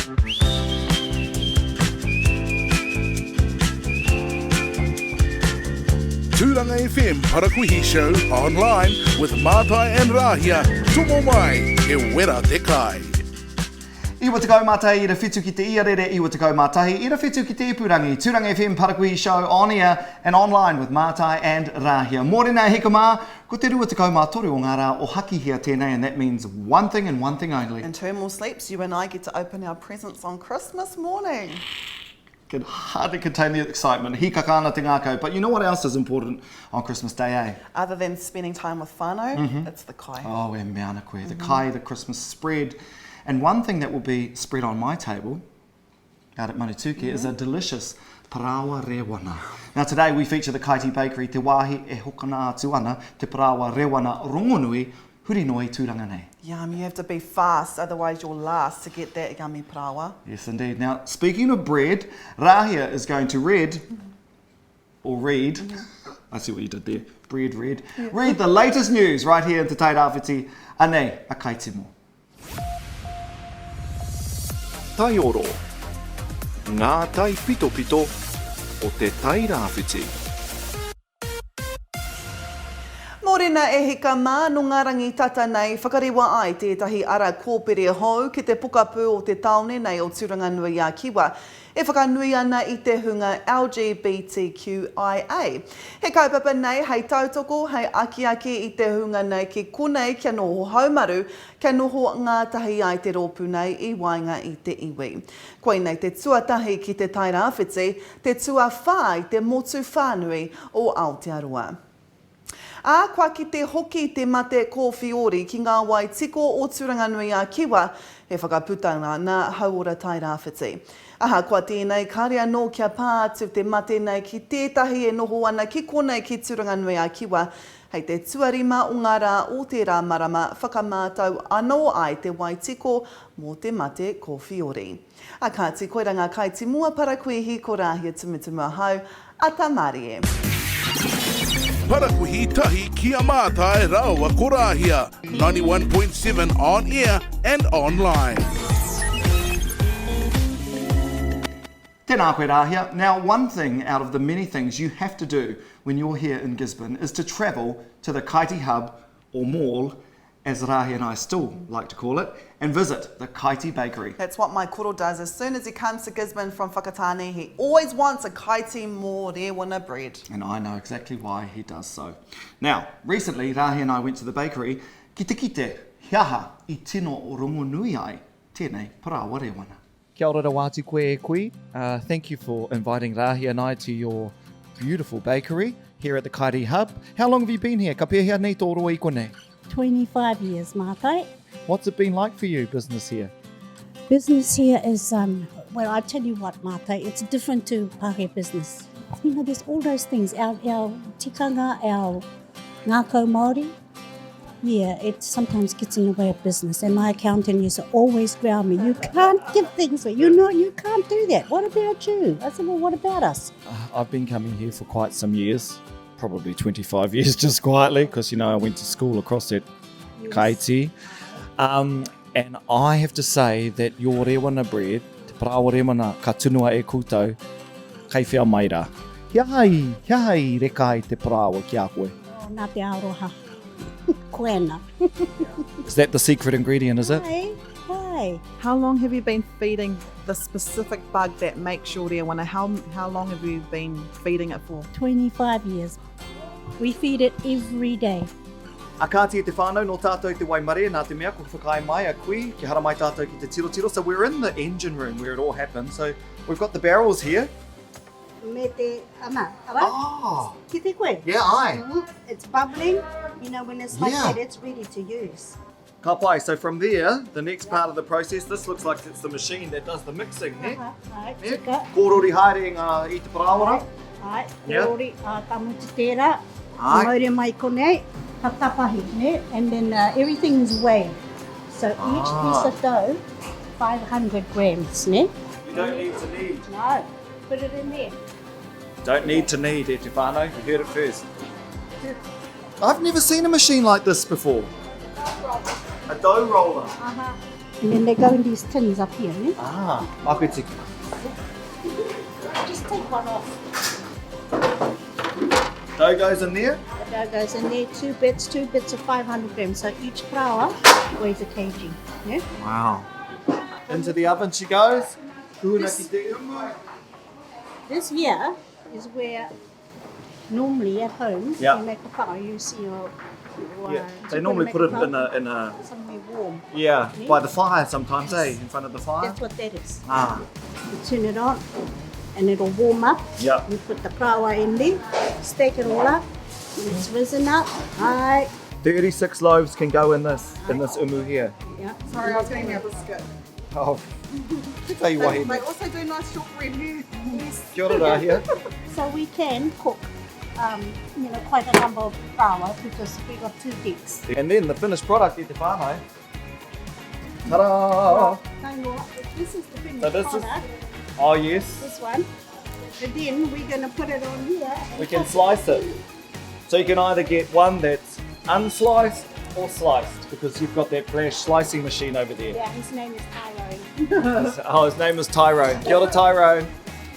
Turanga FM Parakuihi Show Online with Matai and Rahia. Tomo mai, e wera te kai. Iwa te kaumātai I ra whitu ki te iarere, iwa te kaumātahi I ra whitu ki te ipurangi. Turanga FM Parakuihi Show on air and online with Matai and Rahia. Mōrena heka mā, ko te rua te kaumātore o ngā rā o haki hea tēnei, and that means one thing and one thing only. And two more sleeps, you and I get to open our presents on Christmas morning. Can hardly contain the excitement. Hika kāna te ngākau. But you know what else is important on Christmas Day, eh? Other than spending time with whānau, it's the kai. Oh, e mea ana koe. The kai, the Christmas spread. And one thing that will be spread on my table out at Manituke is a delicious parawa rewana. Now today we feature the Kaiti Bakery, te wāhi e hokana atu ana, te parawa rewana rongonui, hurinoi tūranga nei. Yum, you have to be fast, otherwise you'll last to get that yummy parawa. Yes, indeed. Now, speaking of bread, Rahia is going to read, I see what you did there, read the latest news right here in Te Tairāwhiti, anei, a kaitimo. Tai oro, ngā tai pito pito o te Tairāwhiti. Mōrena e heka mā no ngā rangi tata nei whakarewa ai tētahi ara kōpere hou ki te pukapu o te taone nei o Turanga Nui a Kiwa. E whakanui ana I te hunga LGBTQIA. He kaupapa nei hei tautoko, hei aki I te hunga nei ki konei kia noho haumaru, kia noho ngā tahi ai te rōpu nei I wainga I te iwi. Koe nei te tuatahi ki te Tairāwhiti, te tuawhai te motu whānui o Aotearoa. A kwa ki te hoki te mate kōwhiori ki ngā wai tiko o Turanga Nui a Kiwa, e whakaputanga nā hauora Tairāwhiti. Aha, kwa tēnei kārea nō kia pā atu te mate nei ki tētahi e noho ana ki konei ki Turanga Nui a Kiwa, hei te tuarima o ngā rā o te rā marama whakamātau anō ai te wai tiko mō te mate kōwhiori. A kāti koiranga kaiti mua parakuihi ko Rahia tumutumua hau, ata Marie. Parakuihi tahi kia mātai rawa ko Rahia. 91.7 on air and online. Tēnā koe Rahia. Now, one thing out of the many things you have to do when you're here in Gisborne is to travel to the Kaiti Hub, or mall, as Rahia and I still like to call it, and visit the Kaiti Bakery. That's what my koro does. As soon as he comes to Gisborne from Whakatane, he always wants a kaiti mō rewana bread. And I know exactly why he does so. Now, recently, Rahia and I went to the bakery ki te kite hiaha I tino o rongonui ai, tēnei parawa rewana. Kia ora wāti koe e kui. Thank you for inviting Rahia and I to your beautiful bakery here at the Kaiti Hub. How long have you been here? Ka pēhea nei tō roa I konei? 25 years, Matai. What's it been like for you, business here? Business here is, well, I tell you what, Matai, it's different to Pāhe business. You know, there's all those things, our tikanga, our ngākau Māori. Yeah, it sometimes gets in the way of business. And my accountant used to always ground me, you can't give things away, you can't do that. What about you? I said, well, what about us? I've been coming here for quite some years. Probably 25 years just quietly, because, you know, I went to school across at Kaiti. And I have to say that your rewana bread, te parawa rewana ka tunua e koutou, kei whia maira. Hiahai reka ai te parawa ki a koe. Oh, nā te aroha. Koena. Is that the secret ingredient, is it? Hi. How long have you been feeding the specific bug that makes your rewana? How long have you been feeding it for? 25 years. We feed it every day. A kāti e te whānau no tātou te waimare, nā te mea ko whakai mai a kui, ki hara mai tātou ki te tiro. So we're in the engine room where it all happens. So we've got the barrels here. Me te ama, Oh, ki te koe? yeah, aye. It's bubbling. You know, when it's like Yeah. that, it's ready to use. Ka pai, so from there, the next part of the process, this looks like it's the machine that does the mixing, eh? Right, Yeah. tika. Kōrori haere ngā I te parawara. Right, Yeah. kōrori tamuti tērā. Aye. Maure mai konei, tatapahi, ne? And then everything is weighed. So each piece of dough, 500 grams, ne? You don't need to knead. No, put it in there. Don't need to knead, e te whānau. You heard it first. I've never seen a machine like this before. A dough roller. And then they go in these tins up here, ne? Makutiki. Just take one off. Dough goes in there. The dough goes in there, two bits of 500 grams. So each flour weighs a kg. Yeah? Wow. Into the oven she goes. This here is where normally at home Yeah. you make a flour. You see your They normally put it in a somewhere warm. by the fire sometimes, in front of the fire. That's what that is. Ah, You turn it on and it'll warm up. yeah. You put the flour in there, stake it all up. When it's risen up, 36 loaves can go in this umu here. yeah. Sorry, I was getting a biscuit. Oh, tell you what. They also do nice shortbread here. Kia ora, Rahia. So we can cook, quite a number of flour because we got 2 gigs. And then the finished product, te whānau. Ta-da! This is the finished So this is- product, Oh yes, this one. And then we're going to put it on here. And we can cook slice it. So you can either get one that's unsliced or sliced because you've got that flash slicing machine over there. Yeah, his name is Tyrone. Oh, his name is Tyrone. Kia ora, Tyrone.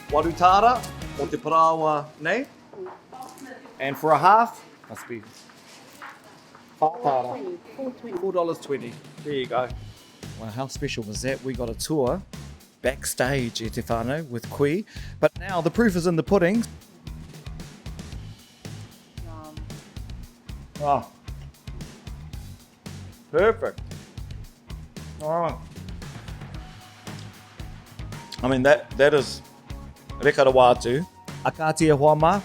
Warutara o te parawa nei. And for a half, must be whātara. $4.20. There you go. Well, how special was that? We got a tour backstage e te whānau with Kui. But now the proof is in the pudding. Oh. Perfect. Oh. I mean, that is reka wātu. A kātia hoa mā,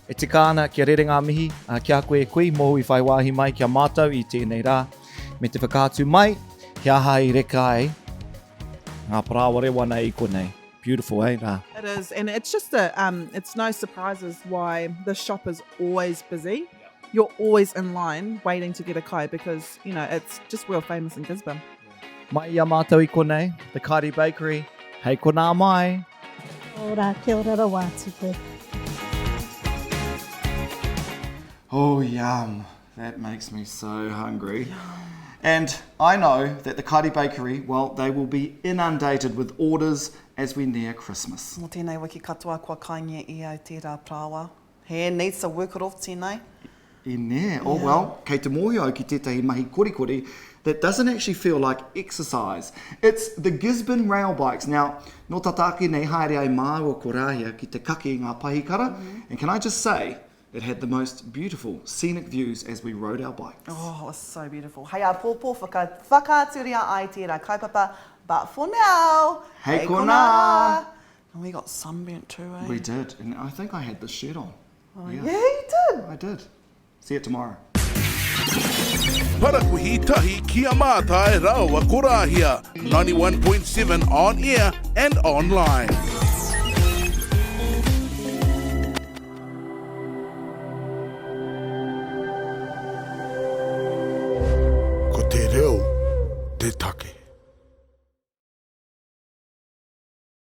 e te kāna kia rerenga mihi, kia koe e Kui, mohu I whai wāhi mai kia mātou I tēnei rā. Me te whakātu mai, kia hai reka ai. Ngā parawa rewana I konei. Beautiful, eh, rā? It is, and it's just it's no surprises why the shop is always busy. You're always in line waiting to get a kai because, it's just world famous in Gisborne. Mai ia mātou I konei, the Kaiti Bakery. Hei kona mai. Ora, kia ora ra wātu koe. Oh, yum. That makes me so hungry. And I know that the Kaiti Bakery, well, they will be inundated with orders as we near Christmas. Mō tēnei wiki katoa kua kaingia I ai tērā prawa. He needs to work it off tēnei. I nē. Oh, well, kei te mohi au ki tētahi mahi korikori that doesn't actually feel like exercise. It's the Gisborne rail bikes. Now, no tataki nei haere ai māua ko Rahia ki te kake I ngā pahikara. And can I just say, it had the most beautiful scenic views as we rode our bikes. Oh, it was so beautiful. Hei a pōpō whakāturia ai tērā kaupapa, but for now, Hei kona! And we got sunburnt too, eh? We did, and I think I had this shirt on. Oh, yeah, you did. I did. See you tomorrow. Parakuihi tahi kia Matai Rawa Korahia, 91.7 on air and online. Ko te reo, te take.